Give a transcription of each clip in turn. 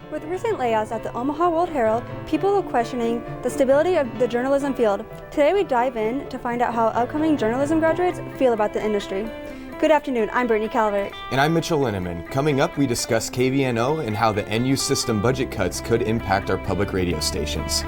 With recent layoffs at the Omaha World Herald, people are questioning the stability of the journalism field. Today we dive in to find out how upcoming journalism graduates feel about the industry. Good afternoon, I'm Brittany Calvert. And I'm Mitchell Linneman. Coming up, we discuss KVNO and how the NU system budget cuts could impact our public radio stations.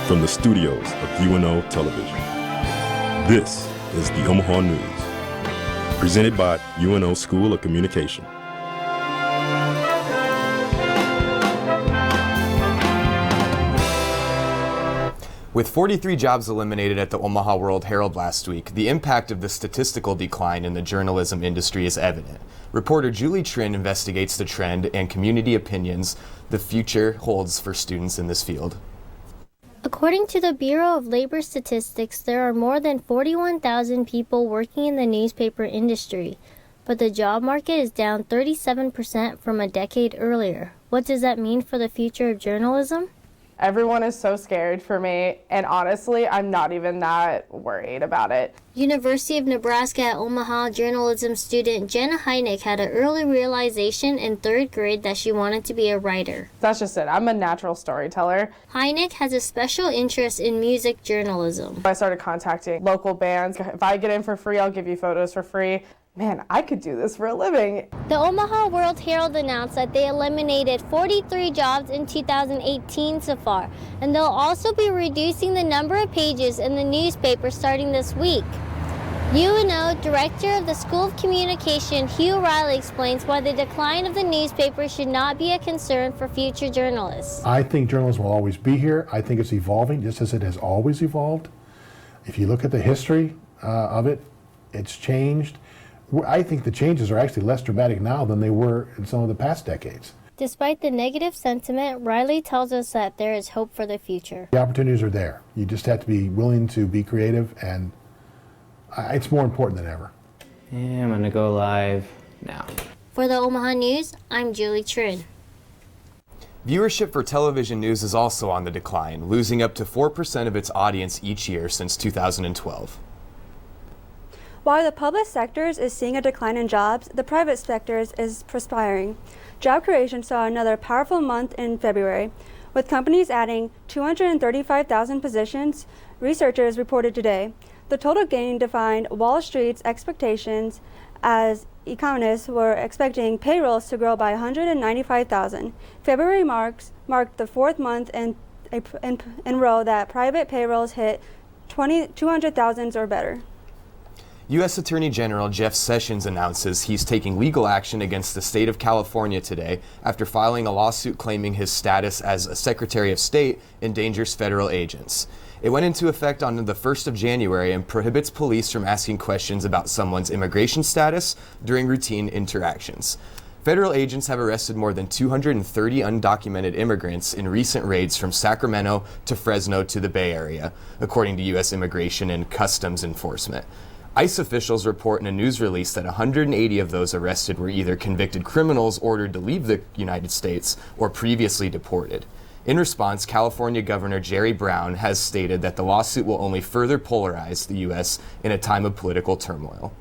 From the studios of UNO Television, this is the Omaha News, presented by UNO School of Communication. With 43 jobs eliminated at the Omaha World Herald last week, the impact of the statistical decline in the journalism industry is evident. Reporter Julie Trin investigates the trend and community opinions the future holds for students in this field. According to the Bureau of Labor Statistics, there are more than 41,000 people working in the newspaper industry, but the job market is down 37% from a decade earlier. What does that mean for the future of journalism? Everyone is so scared for me, and honestly, I'm not even that worried about it. University of Nebraska at Omaha journalism student Jenna Heineck had an early realization in third grade that she wanted to be a writer. That's just it. I'm a natural storyteller. Heineck has a special interest in music journalism. I started contacting local bands. If I get in for free, I'll give you photos for free. Man, I could do this for a living. The Omaha World Herald announced that they eliminated 43 jobs in 2018 so far, and they'll also be reducing the number of pages in the newspaper starting this week. UNO Director of the School of Communication, Hugh Riley, explains why the decline of the newspaper should not be a concern for future journalists. I think journalism will always be here. I think it's evolving just as it has always evolved. If you look at the history of it, it's changed. I think the changes are actually less dramatic now than they were in some of the past decades. Despite the negative sentiment, Riley tells us that there is hope for the future. The opportunities are there. You just have to be willing to be creative, and it's more important than ever. Yeah, I'm gonna go live now. For the Omaha News, I'm Julie Trin. Viewership for television news is also on the decline, losing up to 4% of its audience each year since 2012. While the public sector is seeing a decline in jobs, the private sector is prospering. Job creation saw another powerful month in February, with companies adding 235,000 positions, researchers reported today. The total gain defied Wall Street's expectations as economists were expecting payrolls to grow by 195,000. February marked the fourth month in row that private payrolls hit 200,000 or better. U.S. Attorney General Jeff Sessions announces he's taking legal action against the state of California today after filing a lawsuit claiming his status as a Secretary of State endangers federal agents. It went into effect on the 1st of January and prohibits police from asking questions about someone's immigration status during routine interactions. Federal agents have arrested more than 230 undocumented immigrants in recent raids from Sacramento to Fresno to the Bay Area, according to U.S. Immigration and Customs Enforcement. ICE officials report in a news release that 180 of those arrested were either convicted criminals ordered to leave the United States or previously deported. In response, California Governor Jerry Brown has stated that the lawsuit will only further polarize the U.S. in a time of political turmoil.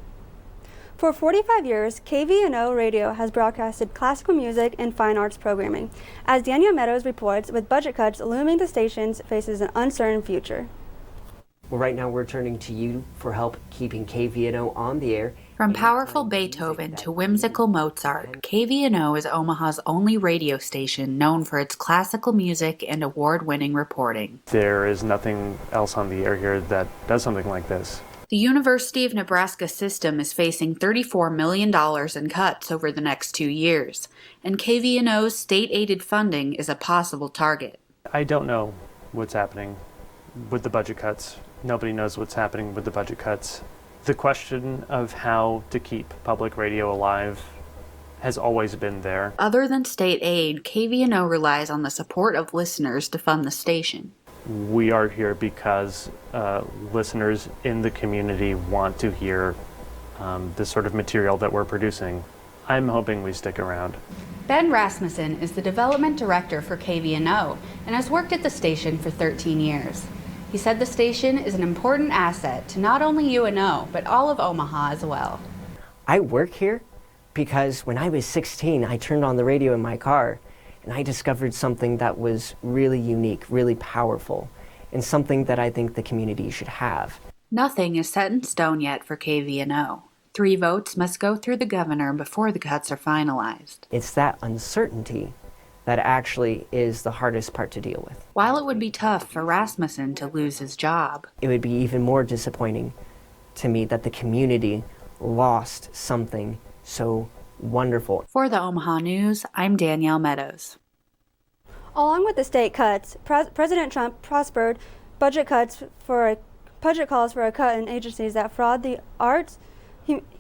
For 45 years, KVNO Radio has broadcasted classical music and fine arts programming. As Danielle Meadows reports, with budget cuts looming, the station faces an uncertain future. Well, right now we're turning to you for help keeping KVNO on the air. From powerful Beethoven to whimsical Mozart, KVNO is Omaha's only radio station known for its classical music and award-winning reporting. There is nothing else on the air here that does something like this. The University of Nebraska system is facing $34 million in cuts over the next 2 years, and KVNO's state-aided funding is a possible target. I don't know what's happening with the budget cuts. Nobody knows what's happening with the budget cuts. The question of how to keep public radio alive has always been there. Other than state aid, KVNO relies on the support of listeners to fund the station. We are here because listeners in the community want to hear this sort of material that we're producing. I'm hoping we stick around. Ben Rasmussen is the development director for KVNO and has worked at the station for 13 years. He said the station is an important asset to not only UNO, but all of Omaha as well. I work here because when I was 16, I turned on the radio in my car and I discovered something that was really unique, really powerful, and something that I think the community should have. Nothing is set in stone yet for KVNO. 3 votes must go through the governor before the cuts are finalized. It's that uncertainty that actually is the hardest part to deal with. While it would be tough for Rasmussen to lose his job, it would be even more disappointing to me that the community lost something so wonderful. For the Omaha News, I'm Danielle Meadows. Along with the state cuts, President Trump prospered budget calls for a cut in agencies that fraud the arts,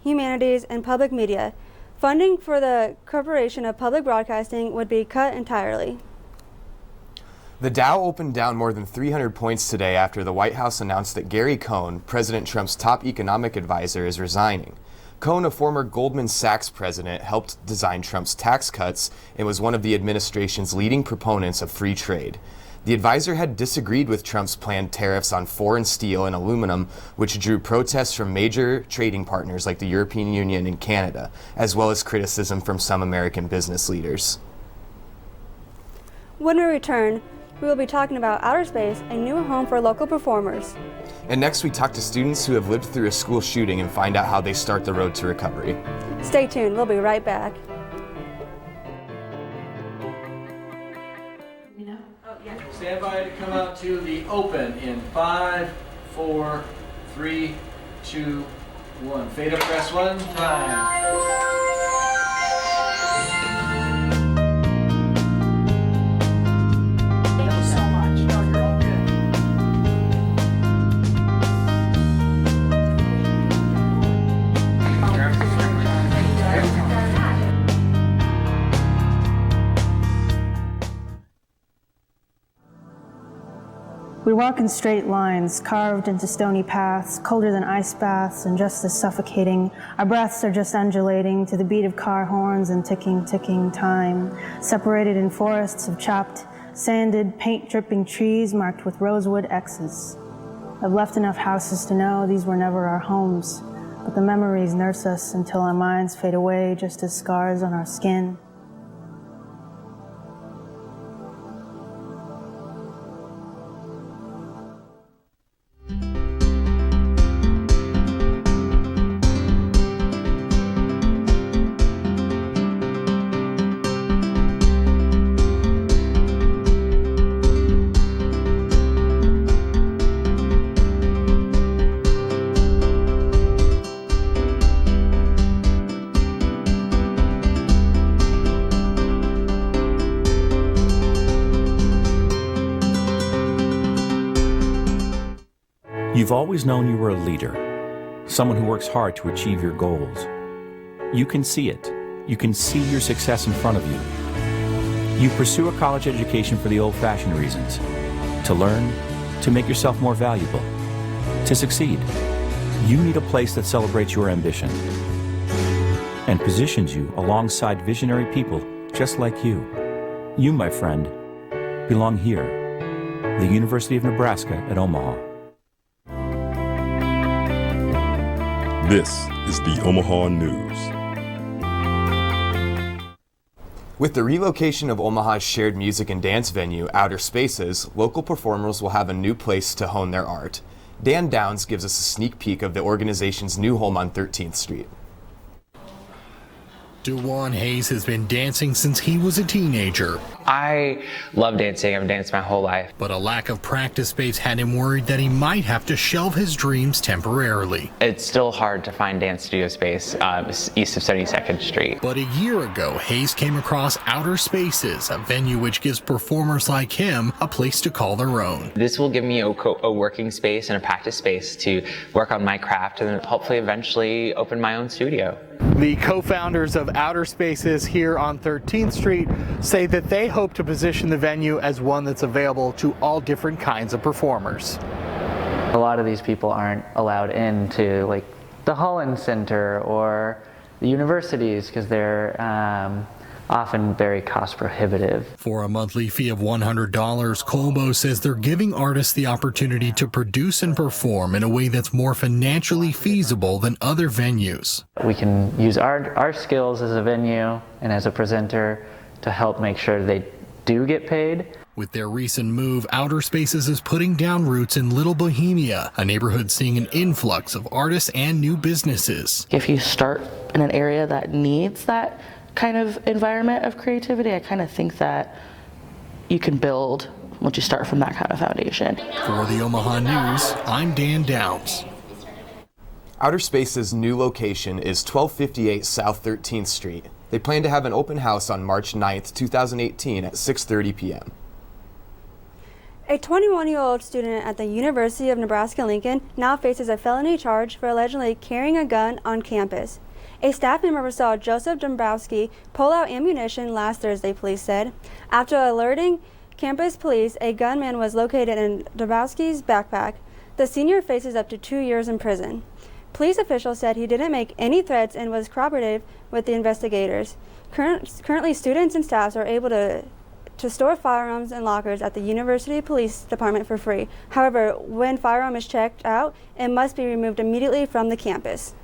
humanities, and public media. Funding for the Corporation of Public Broadcasting would be cut entirely. The Dow opened down more than 300 points today after the White House announced that Gary Cohn, President Trump's top economic advisor, is resigning. Cohn, a former Goldman Sachs president, helped design Trump's tax cuts and was one of the administration's leading proponents of free trade. The advisor had disagreed with Trump's planned tariffs on foreign steel and aluminum, which drew protests from major trading partners like the European Union and Canada, as well as criticism from some American business leaders. When we return, we will be talking about outer space, a new home for local performers. And next we talk to students who have lived through a school shooting and find out how they start the road to recovery. Stay tuned, we'll be right back. Stand by to come out to the open in 5, 4, 3, 2, 1. Fade up, press 1 time. We walk in straight lines, carved into stony paths, colder than ice baths and just as suffocating. Our breaths are just undulating to the beat of car horns and ticking, ticking time. Separated in forests of chopped, sanded, paint-dripping trees marked with rosewood X's. I've left enough houses to know these were never our homes, but the memories nurse us until our minds fade away just as scars on our skin. You've always known you were a leader, someone who works hard to achieve your goals. You can see it. You can see your success in front of you. You pursue a college education for the old-fashioned reasons, to learn, to make yourself more valuable, to succeed. You need a place that celebrates your ambition and positions you alongside visionary people just like you. You, my friend, belong here, the University of Nebraska at Omaha. This is the Omaha News. With the relocation of Omaha's shared music and dance venue, Outer Spaces, local performers will have a new place to hone their art. Dan Downs gives us a sneak peek of the organization's new home on 13th Street. DeJuan Hayes has been dancing since he was a teenager. I love dancing. I've danced my whole life. But a lack of practice space had him worried that he might have to shelve his dreams temporarily. It's still hard to find dance studio space east of 72nd Street. But a year ago, Hayes came across Outer Spaces, a venue which gives performers like him a place to call their own. This will give me a working space and a practice space to work on my craft and hopefully eventually open my own studio. The co-founders of Outer Spaces here on 13th Street say that they hope to position the venue as one that's available to all different kinds of performers. A lot of these people aren't allowed into like the Holland Center or the universities because they're often very cost prohibitive. For a monthly fee of $100, Colbo says they're giving artists the opportunity to produce and perform in a way that's more financially feasible than other venues. We can use our skills as a venue and as a presenter to help make sure they do get paid. With their recent move, Outer Spaces is putting down roots in Little Bohemia, a neighborhood seeing an influx of artists and new businesses. If you start in an area that needs that kind of environment of creativity, I kind of think that you can build once you start from that kind of foundation. For the Omaha News, I'm Dan Downs. Outer Space's new location is 1258 South 13th Street. They plan to have an open house on March 9th, 2018 at 6:30 p.m. A 21-year-old student at the University of Nebraska-Lincoln now faces a felony charge for allegedly carrying a gun on campus. A staff member saw Joseph Dombrowski pull out ammunition last Thursday, police said. After alerting campus police, a gunman was located in Dombrowski's backpack. The senior faces up to 2 years in prison. Police officials said he didn't make any threats and was cooperative with the investigators. Currently, students and staffs are able to store firearms in lockers at the University Police Department for free. However, when firearm is checked out, it must be removed immediately from the campus.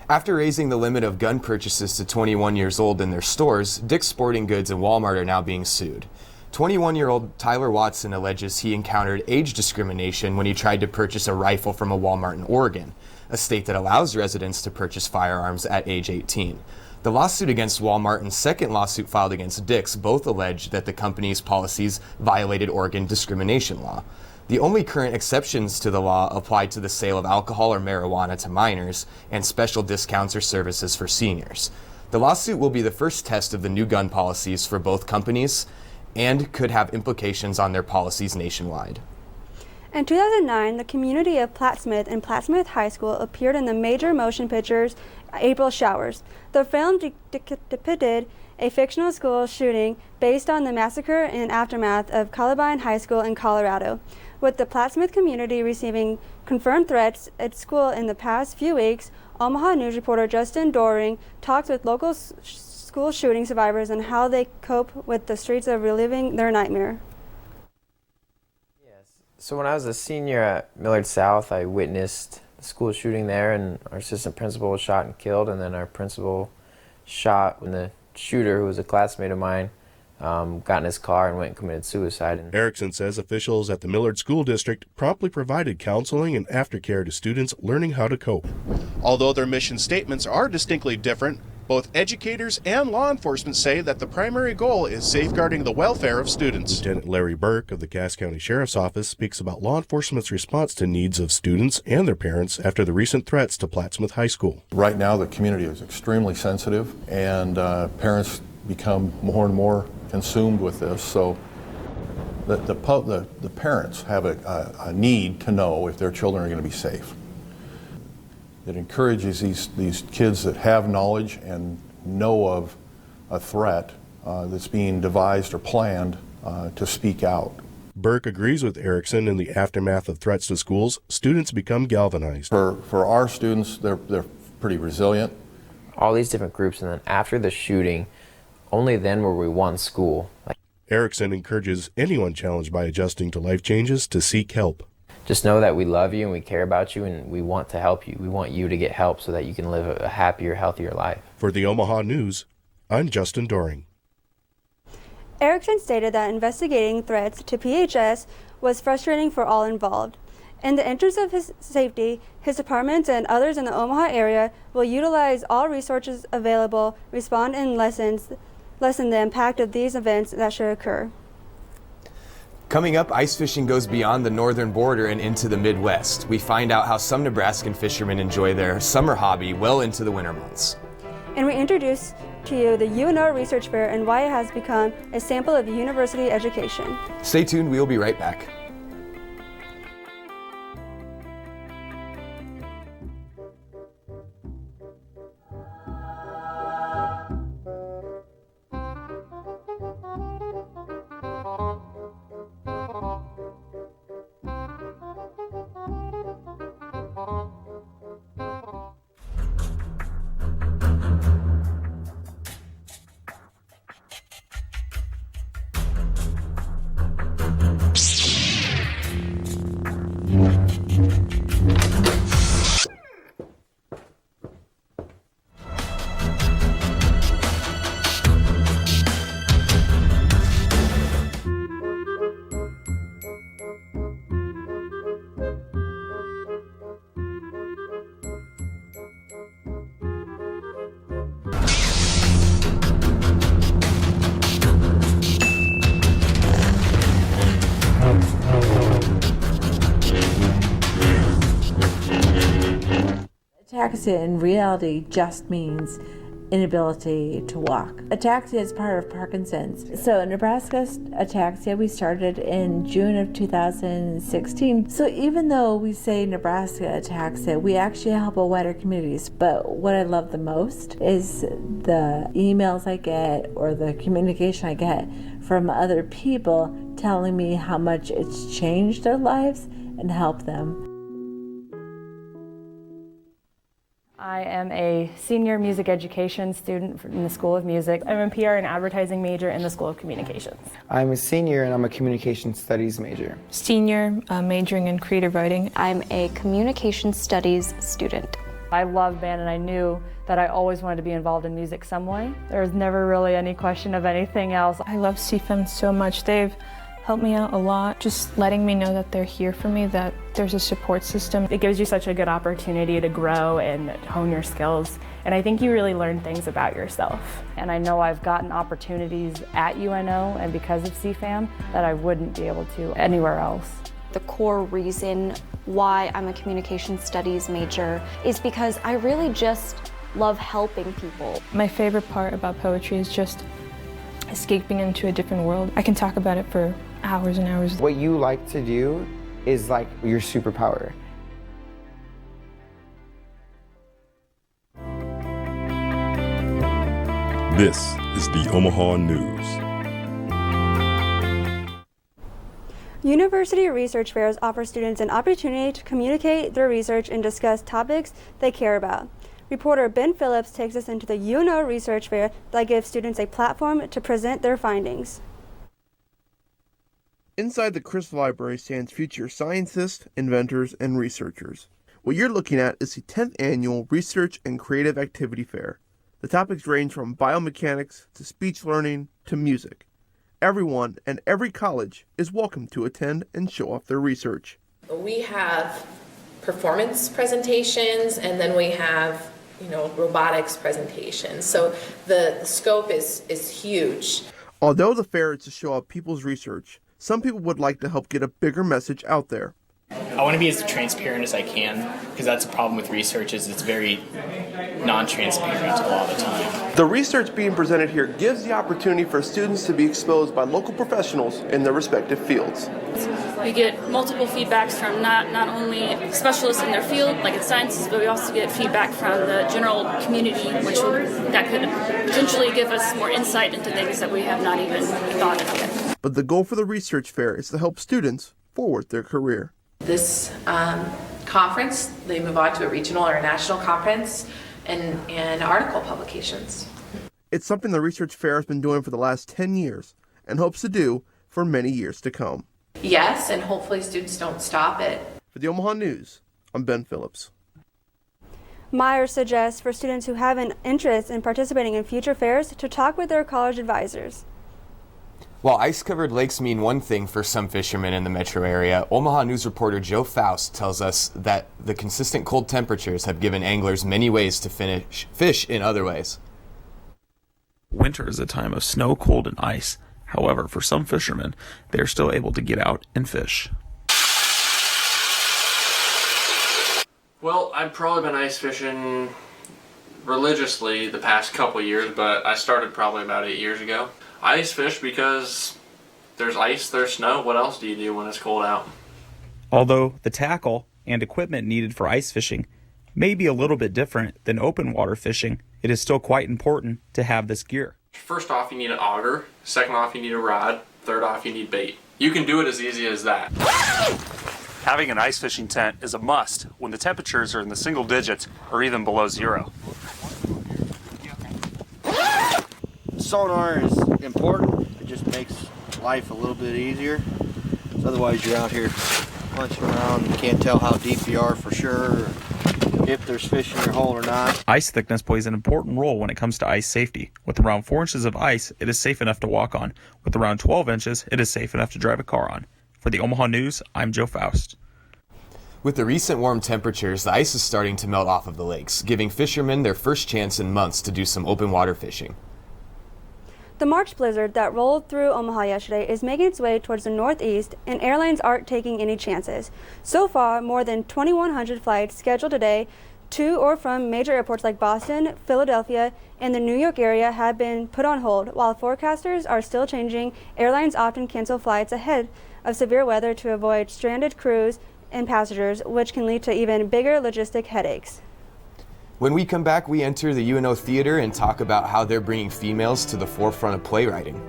After raising the limit of gun purchases to 21 years old in their stores, Dick's Sporting Goods and Walmart are now being sued. 21-year-old Tyler Watson alleges he encountered age discrimination when he tried to purchase a rifle from a Walmart in Oregon, a state that allows residents to purchase firearms at age 18. The lawsuit against Walmart and second lawsuit filed against Dick's both allege that the company's policies violated Oregon discrimination law. The only current exceptions to the law apply to the sale of alcohol or marijuana to minors and special discounts or services for seniors. The lawsuit will be the first test of the new gun policies for both companies and could have implications on their policies nationwide. In 2009, the community of Plattsmouth and Plattsmouth High School appeared in the major motion pictures April Showers. The film depicted a fictional school shooting based on the massacre and aftermath of Columbine High School in Colorado. With the Plattsmouth community receiving confirmed threats at school in the past few weeks, Omaha News reporter Justin Doring talks with local school shooting survivors on how they cope with the streets of reliving their nightmare. So when I was a senior at Millard South, I witnessed the school shooting there, and our assistant principal was shot and killed, and then our principal shot when the shooter, who was a classmate of mine, got in his car and went and committed suicide. Erickson says officials at the Millard School District promptly provided counseling and aftercare to students learning how to cope. Although their mission statements are distinctly different, both educators and law enforcement say that the primary goal is safeguarding the welfare of students. Lieutenant Larry Burke of the Cass County Sheriff's Office speaks about law enforcement's response to needs of students and their parents after the recent threats to Plattsmouth High School. Right now, the community is extremely sensitive, and parents become more and more consumed with this. So the parents have a need to know if their children are going to be safe. It encourages these kids that have knowledge and know of a threat that's being devised or planned to speak out. Burke agrees with Erickson. In the aftermath of threats to schools, students become galvanized. For our students, they're pretty resilient. All these different groups, and then after the shooting, only then were we one school. Erickson encourages anyone challenged by adjusting to life changes to seek help. Just know that we love you and we care about you and we want to help you. We want you to get help so that you can live a happier, healthier life. For the Omaha News, I'm Justin Doring. Erickson stated that investigating threats to PHS was frustrating for all involved. In the interest of his safety, his department and others in the Omaha area will utilize all resources available, respond and lessen the impact of these events that should occur. Coming up, ice fishing goes beyond the northern border and into the Midwest. We find out how some Nebraskan fishermen enjoy their summer hobby well into the winter months. And we introduce to you the UNO Research Fair and why it has become a sample of university education. Stay tuned, we'll be right back. Ataxia in reality just means inability to walk. Ataxia is part of Parkinson's. So Nebraska Ataxia, we started in June of 2016. So even though we say Nebraska Ataxia, we actually help a wider communities. But what I love the most is the emails I get or the communication I get from other people telling me how much it's changed their lives and helped them. I am a senior music education student in the School of Music. I'm a PR and advertising major in the School of Communications. I'm a senior and I'm a communication studies major. Senior, majoring in creative writing. I'm a communication studies student. I love band and I knew that I always wanted to be involved in music some way. There was never really any question of anything else. I love CFEM so much. They've helped me out a lot, just letting me know that they're here for me, that there's a support system. It gives you such a good opportunity to grow and hone your skills, and I think you really learn things about yourself. And I know I've gotten opportunities at UNO and because of CFAM that I wouldn't be able to anywhere else. The core reason why I'm a communication studies major is because I really just love helping people. My favorite part about poetry is just escaping into a different world. I can talk about it for hours and hours. What you like to do is like your superpower. This is the Omaha News. University research fairs offer students an opportunity to communicate their research and discuss topics they care about. Reporter Ben Phillips takes us into the UNO Research Fair that gives students a platform to present their findings. Inside the Crystal Library stands future scientists, inventors, and researchers. What you're looking at is the 10th Annual Research and Creative Activity Fair. The topics range from biomechanics to speech learning to music. Everyone and every college is welcome to attend and show off their research. We have performance presentations, and then we have robotics presentations. So the scope is huge. Although the fair is to show off people's research, some people would like to help get a bigger message out there. I want to be as transparent as I can, because that's a problem with research, is it's very non-transparent a lot of the time. The research being presented here gives the opportunity for students to be exposed by local professionals in their respective fields. We get multiple feedbacks from not only specialists in their field, like in sciences, but we also get feedback from the general community, that could potentially give us more insight into things that we have not even thought of yet. But the goal for the research fair is to help students forward their career. This conference, they move on to a regional or a national conference and article publications. It's something the research fair has been doing for the last 10 years and hopes to do for many years to come. Yes, and hopefully students don't stop it. For the Omaha News, I'm Ben Phillips. Myers suggests for students who have an interest in participating in future fairs to talk with their college advisors. While ice-covered lakes mean one thing for some fishermen in the metro area, Omaha News reporter Joe Faust tells us that the consistent cold temperatures have given anglers many ways to fish in other ways. Winter is a time of snow, cold, and ice. However, for some fishermen, they are still able to get out and fish. Well, I've probably been ice fishing religiously the past couple years, but I started probably about 8 years ago. I ice fish because there's ice, there's snow. What else do you do when it's cold out? Although the tackle and equipment needed for ice fishing may be a little bit different than open water fishing, it is still quite important to have this gear. First off, you need an auger. Second off, you need a rod. Third off, you need bait. You can do it as easy as that. Having an ice fishing tent is a must when the temperatures are in the single digits or even below zero. Sonar is important. It just makes life a little bit easier. Otherwise you're out here punching around and can't tell how deep you are for sure, if there's fish in your hole or not. Ice thickness plays an important role when it comes to ice safety. With around 4 inches of ice, it is safe enough to walk on. With around 12 inches, it is safe enough to drive a car on. For the Omaha News, I'm Joe Faust. With the recent warm temperatures, the ice is starting to melt off of the lakes, giving fishermen their first chance in months to do some open water fishing. The March blizzard that rolled through Omaha yesterday is making its way towards the northeast, and airlines aren't taking any chances. So far, more than 2,100 flights scheduled today to or from major airports like Boston, Philadelphia, and the New York area have been put on hold. While forecasters are still changing, airlines often cancel flights ahead of severe weather to avoid stranded crews and passengers, which can lead to even bigger logistic headaches. When we come back, we enter the UNO Theater and talk about how they're bringing females to the forefront of playwriting.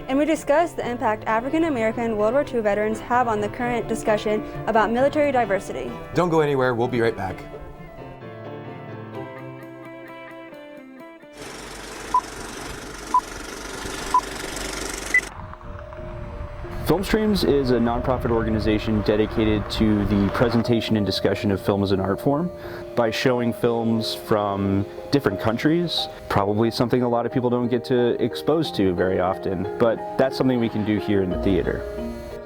And we discuss the impact African American World War II veterans have on the current discussion about military diversity. Don't go anywhere, we'll be right back. Filmstreams is a nonprofit organization dedicated to the presentation and discussion of film as an art form by showing films from different countries, probably something a lot of people don't get to expose to very often, but that's something we can do here in the theater.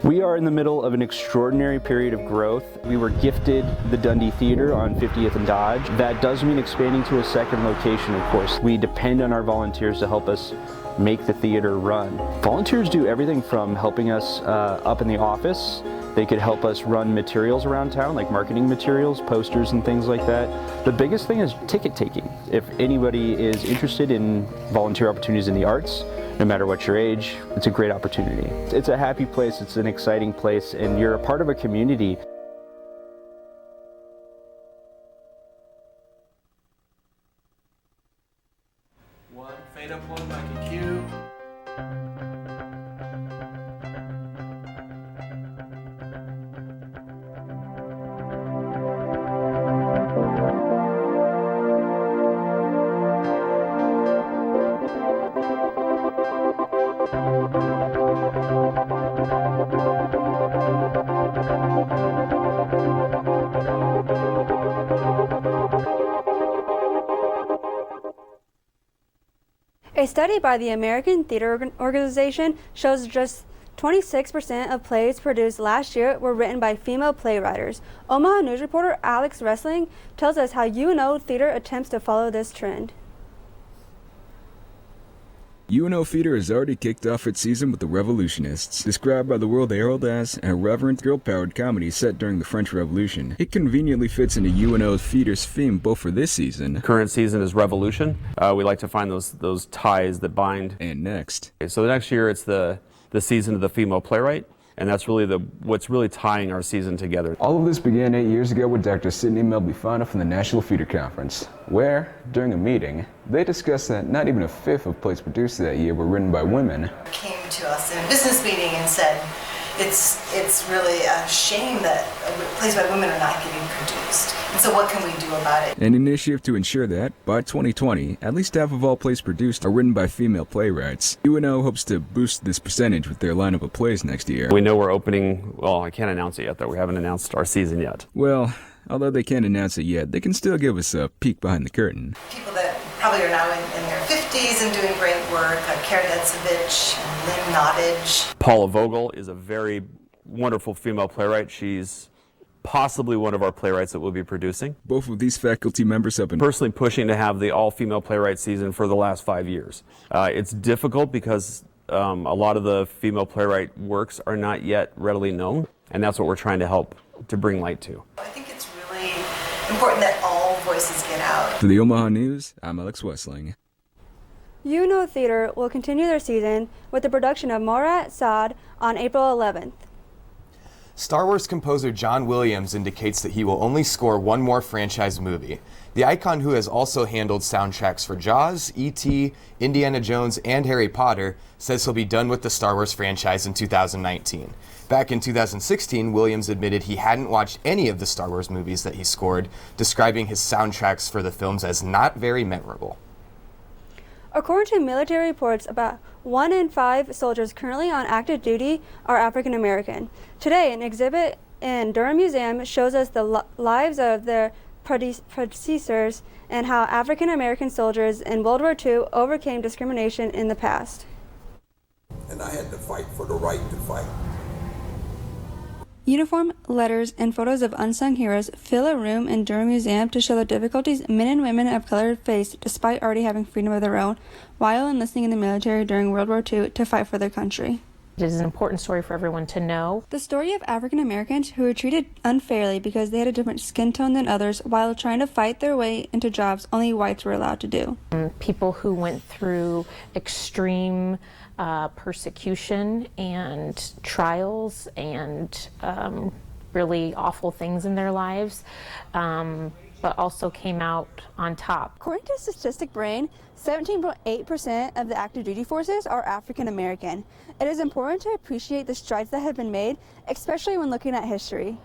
We are in the middle of an extraordinary period of growth. We were gifted the Dundee Theater on 50th and Dodge. That does mean expanding to a second location, of course. We depend on our volunteers to help us make the theater run. Volunteers do everything from helping us up in the office. They could help us run materials around town, like marketing materials, posters and things like that. The biggest thing is ticket taking. If anybody is interested in volunteer opportunities in the arts, no matter what your age, it's a great opportunity. It's a happy place, it's an exciting place, and you're a part of a community. One, fade up one like a cue. A study by the American Theater Organization shows just 26% of plays produced last year were written by female playwriters. Omaha News reporter Alex Wrestling tells us how UNO Theater attempts to follow this trend. UNO Theater has already kicked off its season with The Revolutionists, described by the World Herald as an irreverent, girl-powered comedy set during the French Revolution. It conveniently fits into UNO Theater's theme both for this season. Current season is Revolution. We like to find those ties that bind. And next. So next year it's the season of the female playwright. And that's really what's really tying our season together. All of this began 8 years ago with Dr. Sidney Melby-Fana from the National Theater Conference, where, during a meeting, they discussed that not even a fifth of plays produced that year were written by women. Came to us in a business meeting and said, it's really a shame that plays by women are not getting produced. And so what can we do about it? An initiative to ensure that, by 2020, at least half of all plays produced are written by female playwrights. UNO hopes to boost this percentage with their lineup of plays next year. We know we're opening, well, I can't announce it yet, though. We haven't announced our season yet. Well, although they can't announce it yet, they can still give us a peek behind the curtain. People that probably are now in their 50s and doing great work, like Karen Edzovich and Lynn Nottage. Paula Vogel is a very wonderful female playwright. She's possibly one of our playwrights that we'll be producing. Both of these faculty members have been personally pushing to have the all-female playwright season for the last 5 years. It's difficult because a lot of the female playwright works are not yet readily known, and that's what we're trying to help to bring light to. I think it's really important that all voices get out. For the Omaha News, I'm Alex Wessling. UNO Theater will continue their season with the production of Morat Saad on April 11th. Star Wars composer John Williams indicates that he will only score one more franchise movie. The icon, who has also handled soundtracks for Jaws, E.T., Indiana Jones, and Harry Potter, says he'll be done with the Star Wars franchise in 2019. Back in 2016, Williams admitted he hadn't watched any of the Star Wars movies that he scored, describing his soundtracks for the films as not very memorable. According to military reports, about 1 in 5 soldiers currently on active duty are African American. Today, an exhibit in Durham Museum shows us the lives of their predecessors and how African American soldiers in World War II overcame discrimination in the past. And I had to fight for the right to fight. Uniform, letters, and photos of unsung heroes fill a room in Durham Museum to show the difficulties men and women of color faced despite already having freedom of their own while enlisting in the military during World War II to fight for their country. It is an important story for everyone to know. The story of African Americans who were treated unfairly because they had a different skin tone than others while trying to fight their way into jobs only whites were allowed to do. People who went through extreme persecution and trials and really awful things in their lives, but also came out on top. According to Statistic Brain, 17.8% of the active duty forces are African American. It is important to appreciate the strides that have been made, especially when looking at history.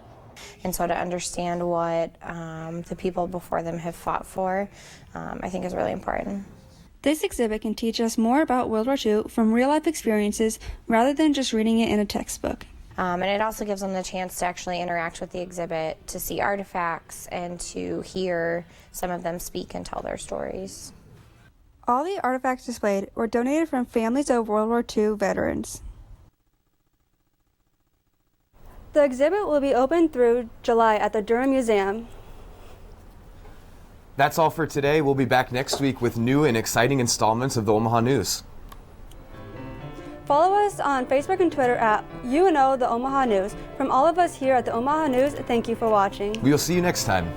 And so to understand what the people before them have fought for, I think is really important. This exhibit can teach us more about World War II from real-life experiences rather than just reading it in a textbook. And it also gives them the chance to actually interact with the exhibit, to see artifacts, and to hear some of them speak and tell their stories. All the artifacts displayed were donated from families of World War II veterans. The exhibit will be open through July at the Durham Museum. That's all for today. We'll be back next week with new and exciting installments of the Omaha News. Follow us on Facebook and Twitter at UNO The Omaha News. From all of us here at the Omaha News, thank you for watching. We will see you next time.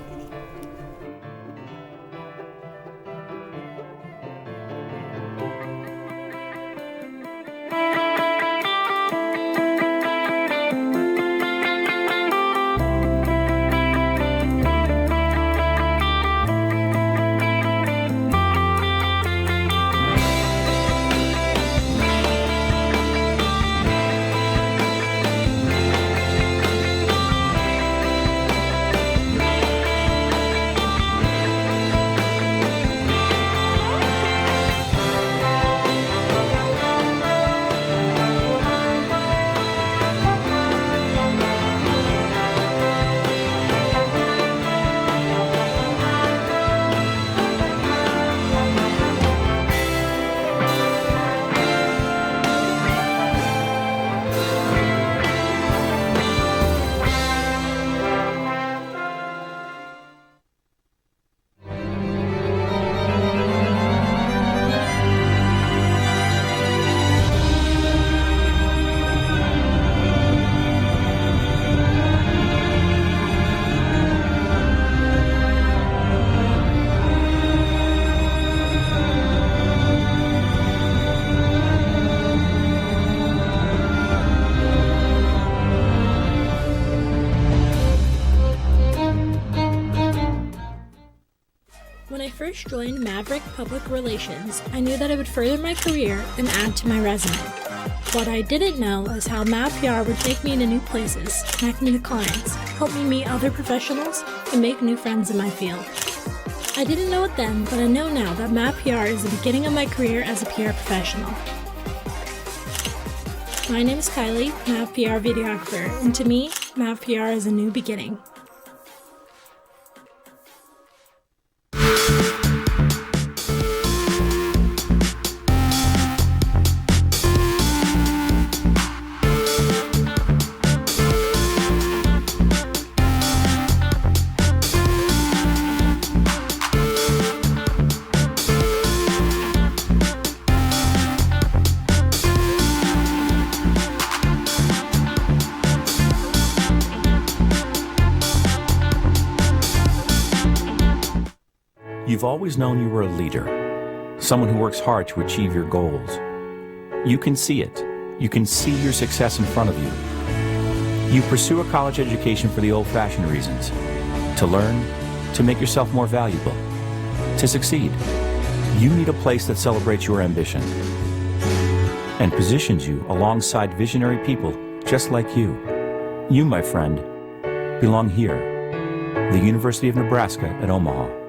When I first joined Maverick Public Relations, I knew that it would further my career and add to my resume. What I didn't know is how MavPR would take me into new places, connect me to clients, help me meet other professionals, and make new friends in my field. I didn't know it then, but I know now that MavPR is the beginning of my career as a PR professional. My name is Kylie, MavPR videographer, and to me, MavPR is a new beginning. You've always known you were a leader, someone who works hard to achieve your goals. You can see it. You can see your success in front of you. You pursue a college education for the old-fashioned reasons, to learn, to make yourself more valuable, to succeed. You need a place that celebrates your ambition and positions you alongside visionary people just like you. You, my friend, belong here, the University of Nebraska at Omaha.